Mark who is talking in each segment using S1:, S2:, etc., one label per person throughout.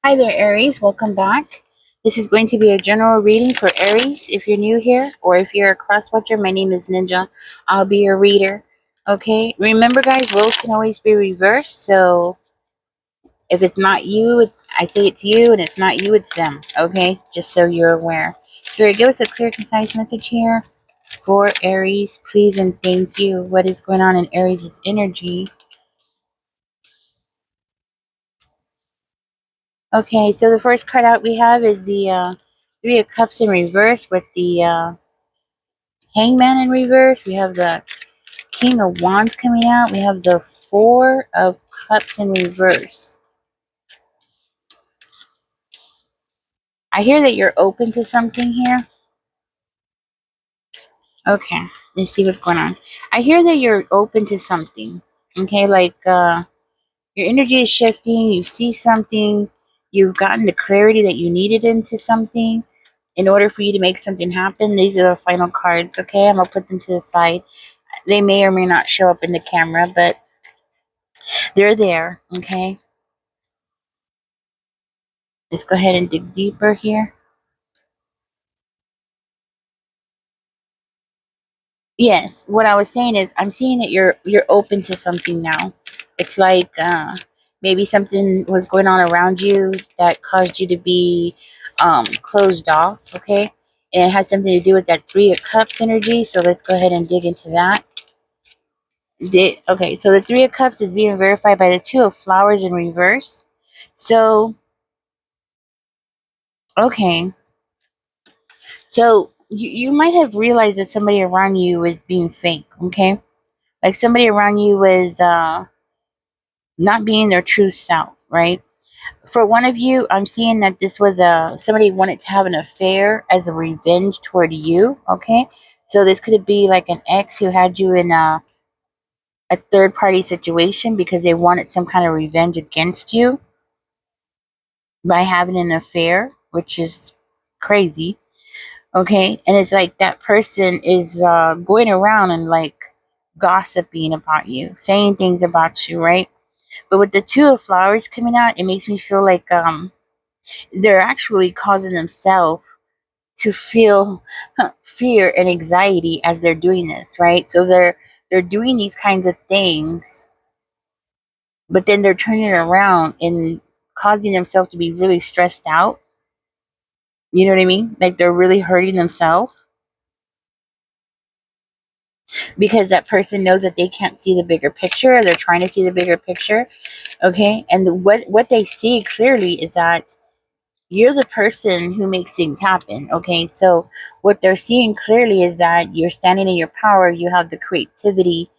S1: Hi there, Aries. Welcome back. This is going to be a general reading for Aries. If you're new here or if you're a cross watcher, my name is Ninja. I'll be your reader. Okay. Remember, guys, roles can always be reversed. So if it's not you, I say it's you, and it's not you, it's them. Okay. Just so you're aware. Spirit, give us a clear, concise message here for Aries, please, and thank you. What is going on in Aries' energy? Okay, so the first card out we have is the Three of Cups in reverse with the Hangman in reverse. We have the King of Wands coming out. We have the Four of Cups in reverse. I hear that you're open to something here. Okay, let's see what's going on. I hear that you're open to something. Okay, like your energy is shifting. You see something. You've gotten the clarity that you needed into something in order for you to make something happen. These are the final cards. Okay, I'm gonna put them to the side. They may or may not show up in the camera, but they're there. Okay, let's go ahead and dig deeper here. Yes, what I was saying is I'm seeing that you're open to something now. It's like maybe something was going on around you that caused you to be closed off. Okay, and it has something to do with that Three of Cups energy. So let's go ahead and dig into that. Okay, so the Three of Cups is being verified by the Two of Flowers in reverse. So okay, so you might have realized that somebody around you was being fake. Okay, like somebody around you was not being their true self, right? For one of you, I'm seeing that this was somebody wanted to have an affair as a revenge toward you. Okay, so this could be like an ex who had you in a third party situation because they wanted some kind of revenge against you by having an affair, which is crazy. Okay, and it's like that person is going around and like gossiping about you, saying things about you, right? But with the Two of Flowers coming out, it makes me feel like they're actually causing themselves to feel fear and anxiety as they're doing this, right? So they're doing these kinds of things, but then they're turning it around and causing themselves to be really stressed out. You know what I mean? Like they're really hurting themselves because that person knows that they can't see the bigger picture. Or they're trying to see the bigger picture. Okay, and what they see clearly is that you're the person who makes things happen. Okay, so what they're seeing clearly is that you're standing in your power. You have the creativity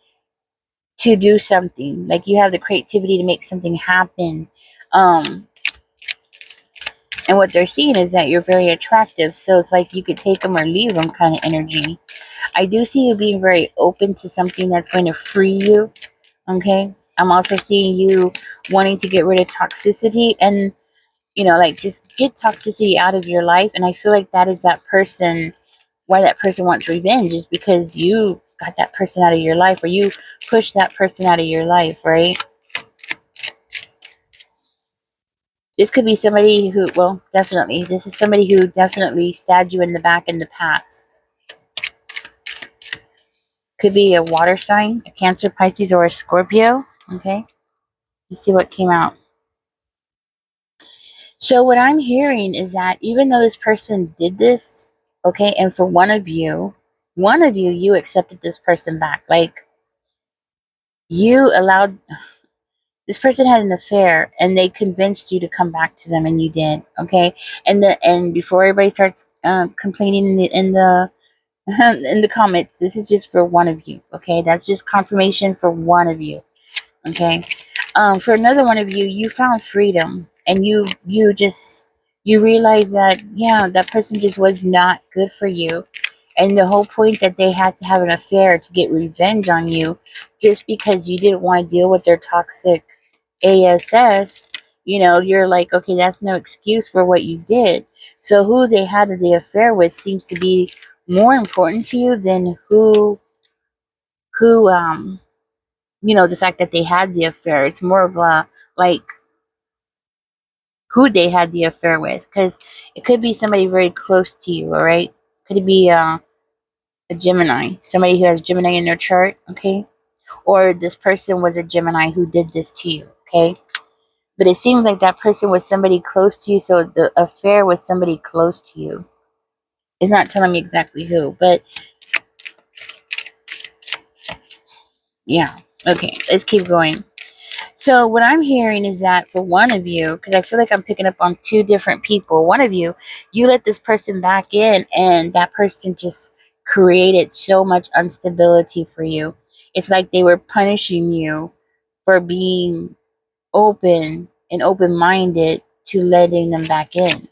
S1: to do something, like you have the creativity to make something happen. um and what they're seeing is that you're very attractive, so it's like you could take them or leave them kind of energy. I do see you being very open to something that's going to free you. Okay, I'm also seeing you wanting to get rid of toxicity and like just get toxicity out of your life. And I feel like that is that person, why that person wants revenge is because you got that person out of your life, or you pushed that person out of your life, right? This could be somebody who, well, definitely, this is somebody who definitely stabbed you in the back in the past. Could be a water sign, a Cancer, Pisces, or a Scorpio. Okay, let's see what came out. So what I'm hearing is that even though this person did this, okay, and for one of you, you accepted this person back. Like you allowed this person had an affair and they convinced you to come back to them, and you did, okay. And before everybody starts complaining in the in the comments, this is just for one of you, okay. That's just confirmation for one of you, okay. For another one of you, you found freedom, and you realize that, yeah, that person just was not good for you, and the whole point that they had to have an affair to get revenge on you just because you didn't want to deal with their toxic ass. You're like, okay, that's no excuse for what you did. So who they had the affair with seems to be more important to you than who the fact that they had the affair. It's more of a, like, who they had the affair with, because it could be somebody very close to you. All right, could it be a Gemini, somebody who has Gemini in their chart, okay? Or this person was a Gemini who did this to you, okay? But it seems like that person was somebody close to you, so the affair was somebody close to you. It's not telling me exactly who, but yeah. Okay, let's keep going. So what I'm hearing is that for one of you, because I feel like I'm picking up on two different people, one of you, you let this person back in, and that person just created so much instability for you. It's like they were punishing you for being open and open-minded to letting them back in,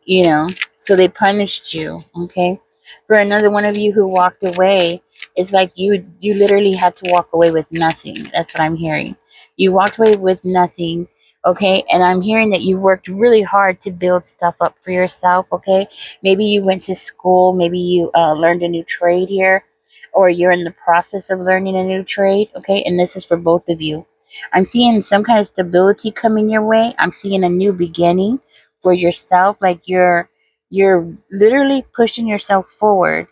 S1: you know, so they punished you. Okay, for another one of you who walked away, it's like you literally had to walk away with nothing. That's what I'm hearing. You walked away with nothing. Okay, and I'm hearing that you worked really hard to build stuff up for yourself. Okay, maybe you went to school, maybe you learned a new trade here, or you're in the process of learning a new trade. Okay, and this is for both of you. I'm seeing some kind of stability coming your way. I'm seeing a new beginning for yourself. Like you're literally pushing yourself forward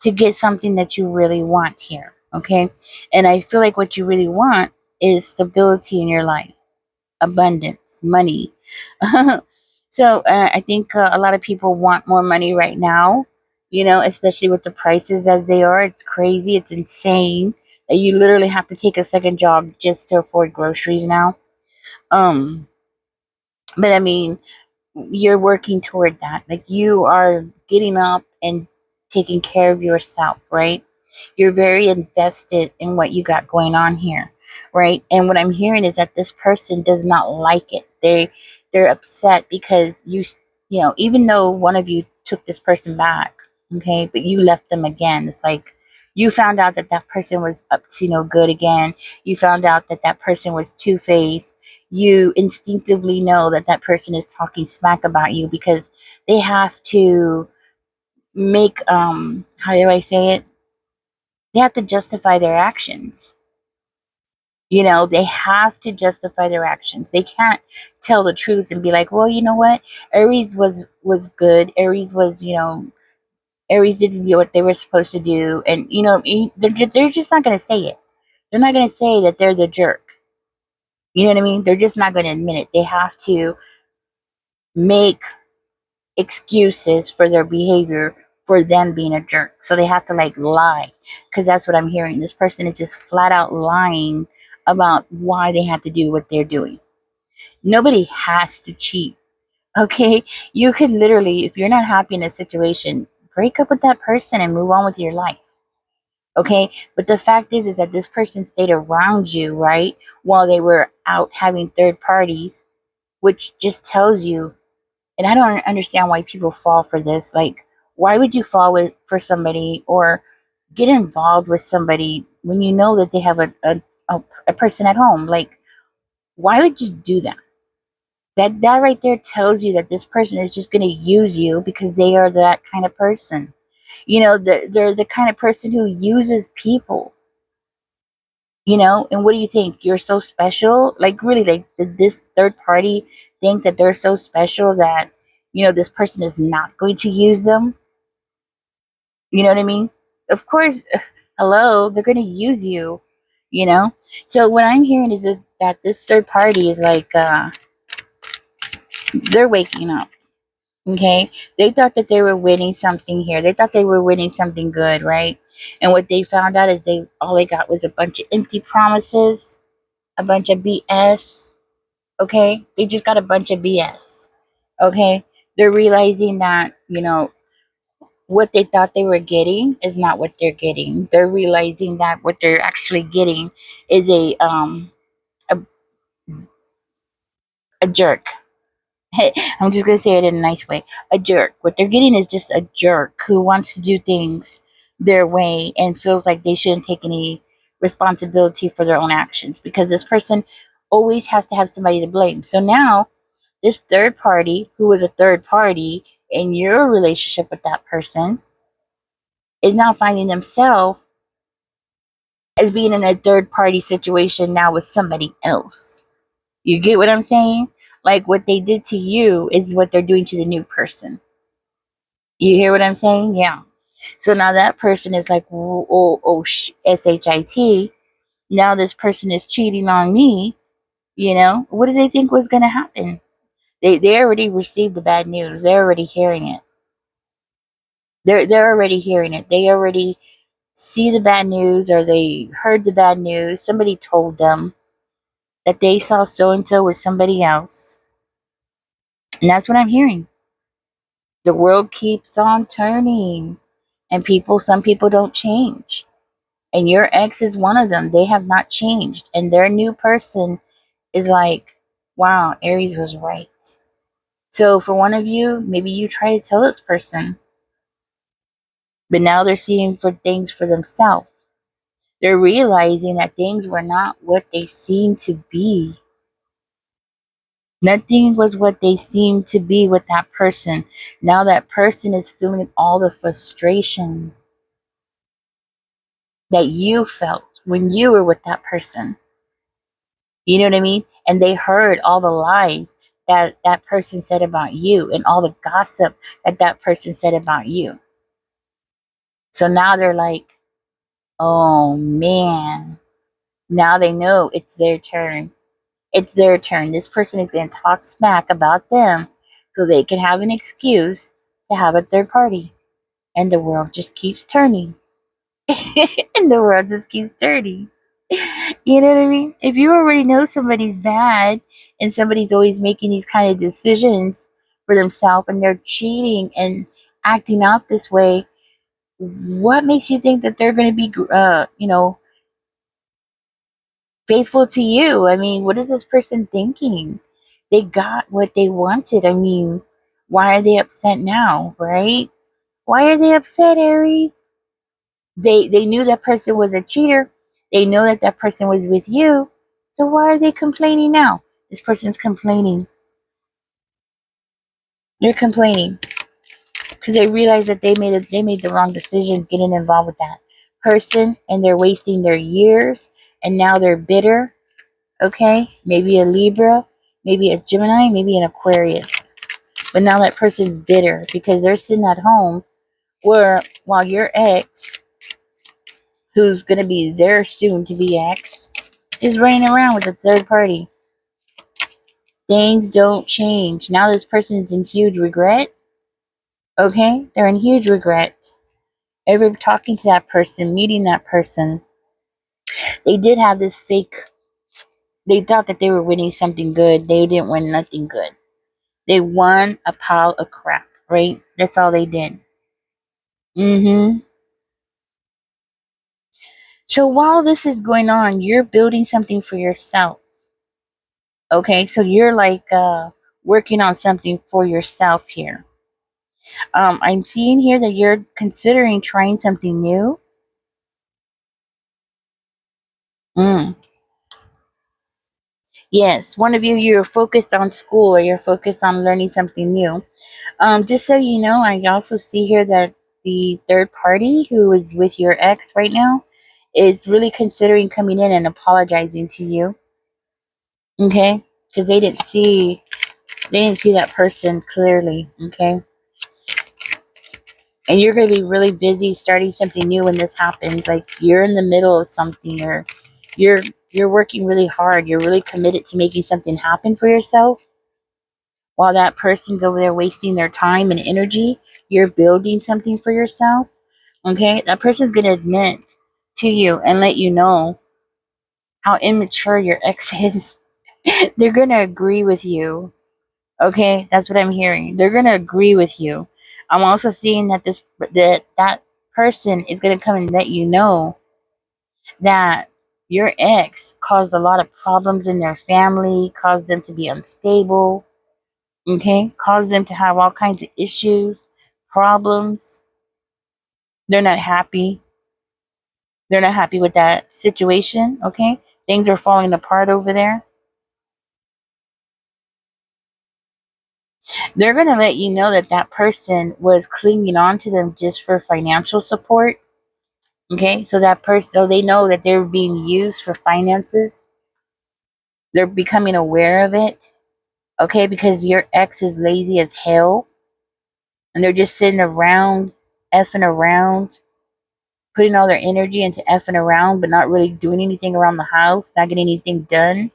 S1: to get something that you really want here. Okay, and I feel like what you really want is stability in your life, abundance, money. So I think a lot of people want more money right now, you know, especially with the prices as they are. It's crazy, it's insane that you literally have to take a second job just to afford groceries now. um but I mean, you're working toward that. Like you are getting up and taking care of yourself, right? You're very invested in what you got going on here, right? And what I'm hearing is that this person does not like it. They're upset because you know, even though one of you took this person back, okay, but you left them again. It's like you found out that that person was up to no good again. You found out that that person was two-faced. You instinctively know that that person is talking smack about you because they have to make how do I say it, they have to justify their actions. You know, they have to justify their actions. They can't tell the truth and be like, well, you know what, Aries was good. Aries was, you know, Aries did what they were supposed to do. And you know, they're just not going to say it. They're not going to say that they're the jerk. You know what I mean? They're just not going to admit it. They have to make excuses for their behavior for them being a jerk. So they have to like lie, because that's what I'm hearing. This person is just flat out lying about why they have to do what they're doing. Nobody has to cheat. Okay? You could literally, if you're not happy in a situation, break up with that person and move on with your life. Okay? But the fact is that this person stayed around you, right? While they were out having third parties, which just tells you, and I don't understand why people fall for this. Like, why would you fall for somebody or get involved with somebody when you know that they have a person at home? Like, why would you do that? That right there tells you that this person is just going to use you because they are that kind of person. You know, they're the kind of person who uses people. You know, and what do you think? You're so special? Like, really, like, did this third party think that they're so special that, you know, this person is not going to use them? You know what I mean? Of course, hello, they're going to use you, you know? So, what I'm hearing is that this third party is like, they're waking up. Okay, they thought that they were winning something here. They thought they were winning something good, right? And what they found out is they all they got was a bunch of empty promises, a bunch of BS. Okay, they just got a bunch of BS. Okay, they're realizing that, you know, what they thought they were getting is not what they're getting. They're realizing that what they're actually getting is a, a jerk. I'm just gonna say it in a nice way. A jerk. What they're getting is just a jerk who wants to do things their way and feels like they shouldn't take any responsibility for their own actions, because this person always has to have somebody to blame. So now this third party, who was a third party in your relationship with that person, is now finding themselves as being in a third party situation now with somebody else. You get what I'm saying? Like what they did to you is what they're doing to the new person. You hear what I'm saying? Yeah. So now that person is like, shit. Now this person is cheating on me. You know, what do they think was going to happen? They already received the bad news. They're already hearing it. They're already hearing it. They already see the bad news, or they heard the bad news. Somebody told them that they saw so and so with somebody else. And that's what I'm hearing. The world keeps on turning, and some people don't change. And your ex is one of them. They have not changed. And their new person is like, wow, Aries was right. So for one of you, maybe you try to tell this person, but now they're seeing for things for themselves. They're realizing that things were not what they seemed to be. Nothing was what they seemed to be with that person. Now that person is feeling all the frustration that you felt when you were with that person. You know what I mean? And they heard all the lies that that person said about you, and all the gossip that that person said about you. So now they're like, oh man, now they know it's their turn. It's their turn. This person is going to talk smack about them so they can have an excuse to have a third party. And the world just keeps turning. And the world just keeps turning. You know what I mean? If you already know somebody's bad and somebody's always making these kind of decisions for themselves, and they're cheating and acting out this way, what makes you think that they're going to be, faithful to you? I mean, what is this person thinking? They got what they wanted. I mean, why are they upset now, right? Why are they upset, Aries? They knew that person was a cheater. They know that that person was with you. So why are they complaining now? This person's complaining. They're complaining because they realize that they made the wrong decision getting involved with that person, and they're wasting their years, and now they're bitter. Okay, maybe a Libra, maybe a Gemini, maybe an Aquarius. But now that person's bitter because they're sitting at home where while your ex, who's gonna be their soon to be ex, is running around with a third party. Things don't change. Now this person's in huge regret. Okay? They're in huge regret. Ever talking to that person, meeting that person, they did have this fake, they thought that they were winning something good. They didn't win nothing good. They won a pile of crap, right? That's all they did. Mm-hmm. So while this is going on, you're building something for yourself. Okay, so you're like working on something for yourself here. I'm seeing here that you're considering trying something new. Mm. Yes, one of you, you're focused on school, or you're focused on learning something new. Just so you know, I also see here that the third party who is with your ex right now is really considering coming in and apologizing to you. Okay, because they didn't see that person clearly. Okay, and you're going to be really busy starting something new when this happens. Like you're in the middle of something, or you're you're working really hard. You're really committed to making something happen for yourself. While that person's over there wasting their time and energy, you're building something for yourself. Okay, that person's going to admit to you and let you know how immature your ex is. They're going to agree with you. Okay, that's what I'm hearing. They're going to agree with you. I'm also seeing that that person is going to come and let you know that your ex caused a lot of problems in their family, caused them to be unstable, okay, caused them to have all kinds of issues, problems. They're not happy. They're not happy with that situation, okay? Things are falling apart over there. They're going to let you know that that person was clinging on to them just for financial support, okay? So that person, so they know that they're being used for finances. They're becoming aware of it, Okay, because your ex is lazy as hell and they're just sitting around, effing around, putting all their energy into effing around, but not really doing anything around the house, not getting anything done.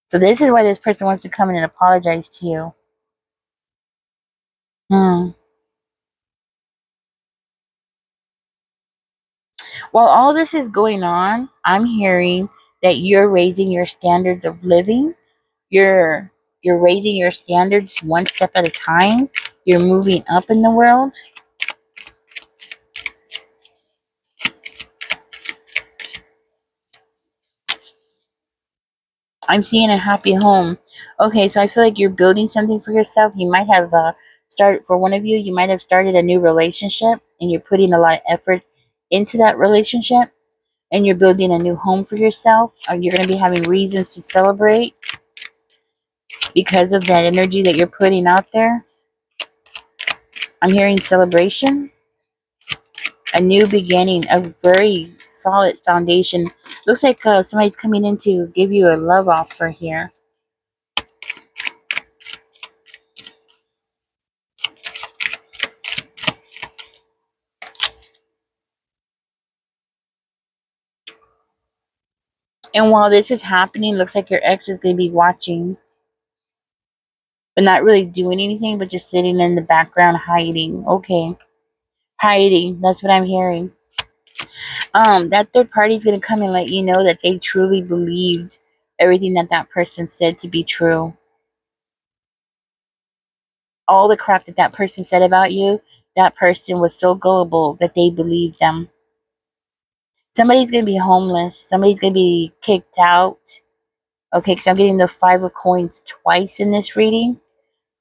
S1: So this is why this person wants to come in and apologize to you. Hmm. While all this is going on, I'm hearing that you're raising your standards of living. You're you're raising your standards one step at a time. You're moving up in the world. I'm seeing a happy home. Okay, so I feel like you're building something for yourself. You might have started, for one of you, you might have started a new relationship and you're putting a lot of effort into that relationship and you're building a new home for yourself. You're going to be having reasons to celebrate because of that energy that you're putting out there. I'm hearing celebration, a new beginning, a very solid foundation. Looks like somebody's coming in to give you a love offer here. And while this is happening, looks like your ex is going to be watching, but not really doing anything, but just sitting in the background hiding. Okay, hiding. That's what I'm hearing. That third party is going to come and let you know that they truly believed everything that that person said to be true. All the crap that that person said about you, that person was so gullible that they believed them. Somebody's going to be homeless. Somebody's going to be kicked out. Okay, because I'm getting the five of coins twice in this reading.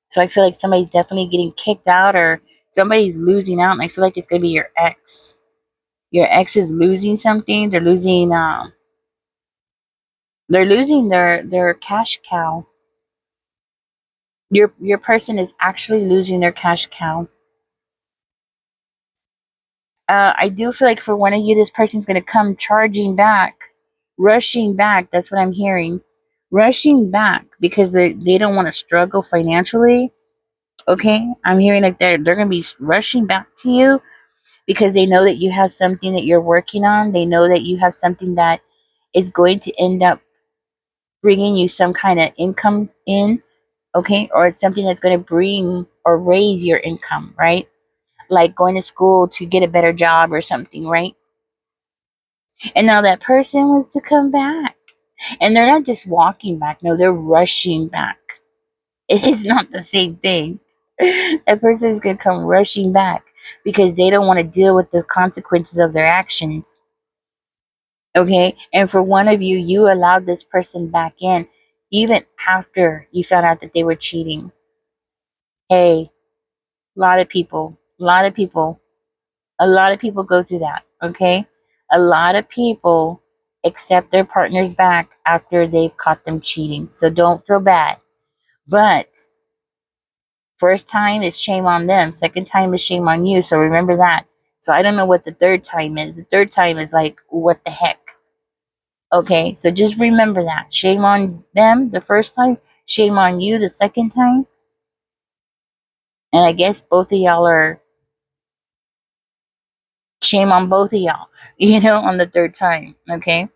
S1: So I feel like somebody's definitely getting kicked out or somebody's losing out. And I feel like it's going to be your ex. Your ex is losing something. They're losing their cash cow. Your person is actually losing their cash cow. I do feel like for one of you, this person's going to come charging back, rushing back. That's what I'm hearing. Rushing back because they don't want to struggle financially. Okay, I'm hearing like they're going to be rushing back to you because they know that you have something that you're working on. They know that you have something that is going to end up bringing you some kind of income in. Okay, or it's something that's going to bring or raise your income, right? Like going to school to get a better job or something, right? And now that person wants to come back. And they're not just walking back, no, they're rushing back. It is not the same thing. That person is going to come rushing back because they don't want to deal with the consequences of their actions. Okay? And for one of you, you allowed this person back in even after you found out that they were cheating. Hey, a lot of people, a lot of people go through that. Okay? A lot of people accept their partners back after they've caught them cheating. So don't feel bad. But first time is shame on them. Second time is shame on you. So remember that. So I don't know what the third time is. The third time is like, what the heck? Okay, so just remember that. Shame on them the first time, shame on you the second time. And I guess both of y'all are shame on both of y'all, on the third time. Okay.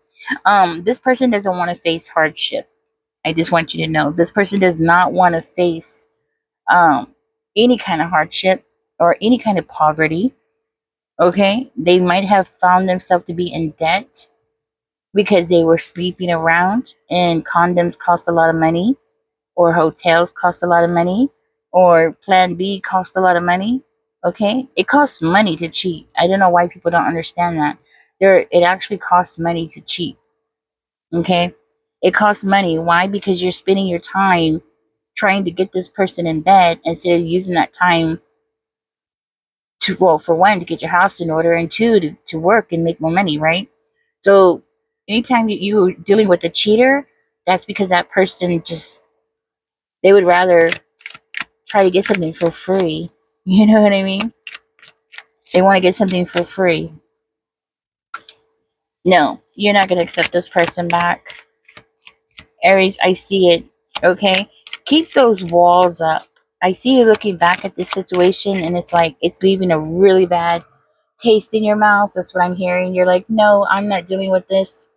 S1: This person doesn't want to face hardship. I just want you to know this person does not want to face any kind of hardship or any kind of poverty. Okay. They might have found themselves to be in debt because they were sleeping around and condoms cost a lot of money or hotels cost a lot of money, or plan B cost a lot of money. Okay? It costs money to cheat. I don't know why people don't understand that. It actually costs money to cheat. Okay? It costs money. Why? Because you're spending your time trying to get this person in bed instead of using that time to, well, for one, to get your house in order, and two, to work and make more money, right? So anytime that you're dealing with a cheater, that's because that person just, they would rather try to get something for free. You know what I mean? They want to get something for free. No, you're not going to accept this person back. Aries, I see it. Okay? Keep those walls up. I see you looking back at this situation and it's like it's leaving a really bad taste in your mouth. That's what I'm hearing. You're like, no, I'm not dealing with this.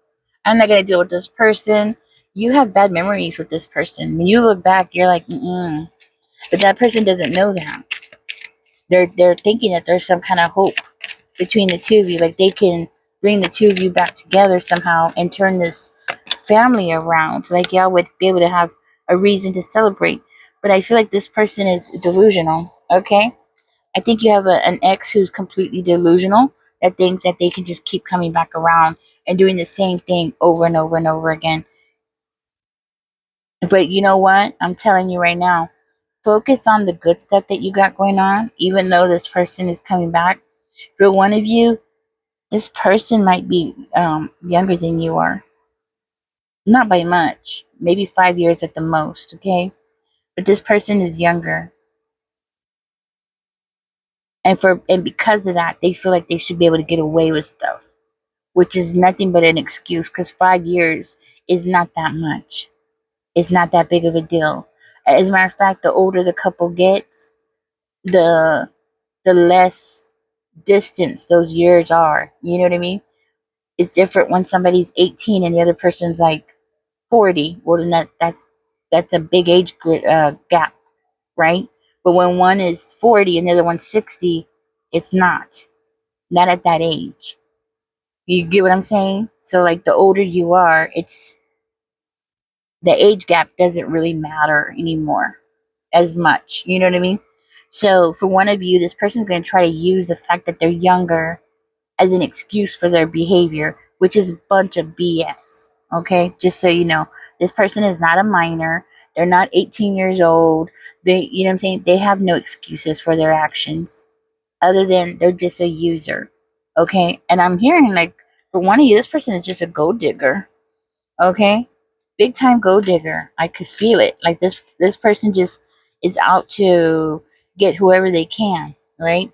S1: I'm not going to deal with this person. You have bad memories with this person. When you look back, you're like, mm-mm. But that person doesn't know that. They're thinking that there's some kind of hope between the two of you. Like they can bring the two of you back together somehow and turn this family around. Like y'all would be able to have a reason to celebrate. But I feel like this person is delusional. Okay? I think you have an ex who's completely delusional that thinks that they can just keep coming back around and doing the same thing over and over and over again. But you know what? I'm telling you right now, focus on the good stuff that you got going on, even though this person is coming back. For one of you, this person might be younger than you are. Not by much, maybe 5 years at the most, okay? But this person is younger. And because of that, they feel like they should be able to get away with stuff, which is nothing but an excuse because 5 years is not that much. It's not that big of a deal. As a matter of fact, the older the couple gets, the less distance those years are. You know what I mean? It's different when somebody's 18 and the other person's like 40. Well, then that's a big age gap, right? But when one is 40 and the other one's 60, it's not at that age. You get what I'm saying? So like the older you are, it's the age gap doesn't really matter anymore as much. You know what I mean? So for one of you, this person's going to try to use the fact that they're younger as an excuse for their behavior, which is a bunch of BS. Okay, just so you know, this person is not a minor. They're not 18 years old. You know what I'm saying? They have no excuses for their actions other than they're just a user. Okay, and I'm hearing like for one of you, this person is just a gold digger. Okay, big time gold digger. I could feel it. Like this person just is out to get whoever they can, right?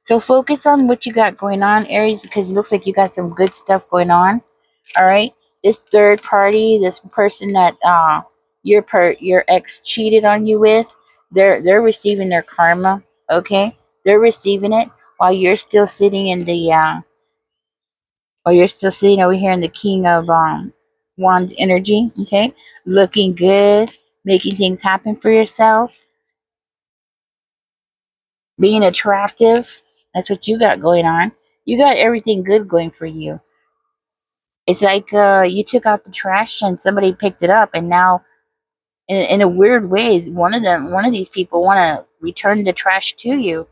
S1: So focus on what you got going on, Aries, because it looks like you got some good stuff going on. All right. This third party, this person that your ex cheated on you with, they're receiving their karma. Okay, they're receiving it while you're still sitting in the or you're still sitting over here in the King of Wands energy, okay? Looking good, making things happen for yourself, being attractive. That's what you got going on. You got everything good going for you. It's like you took out the trash and somebody picked it up, and now, in a weird way, one of these people want to return the trash to you.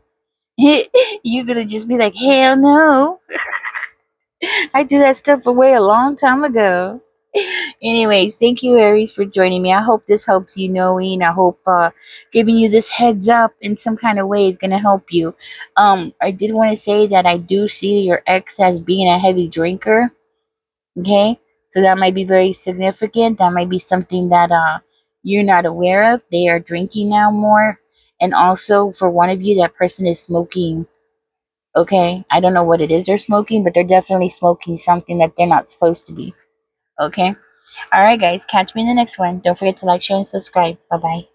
S1: You're gonna just be like, hell no! I threw that stuff away a long time ago. Anyways, thank you, Aries, for joining me. I hope this helps you, knowing. I hope giving you this heads up in some kind of way is going to help you. I did want to say that I do see your ex as being a heavy drinker. Okay, so that might be very significant. That might be something that you're not aware of. They are drinking now more, and also for one of you, that person is smoking. Okay, I don't know what it is they're smoking, but they're definitely smoking something that they're not supposed to be. Okay. All right, guys. Catch me in the next one. Don't forget to like, share, and subscribe. Bye bye.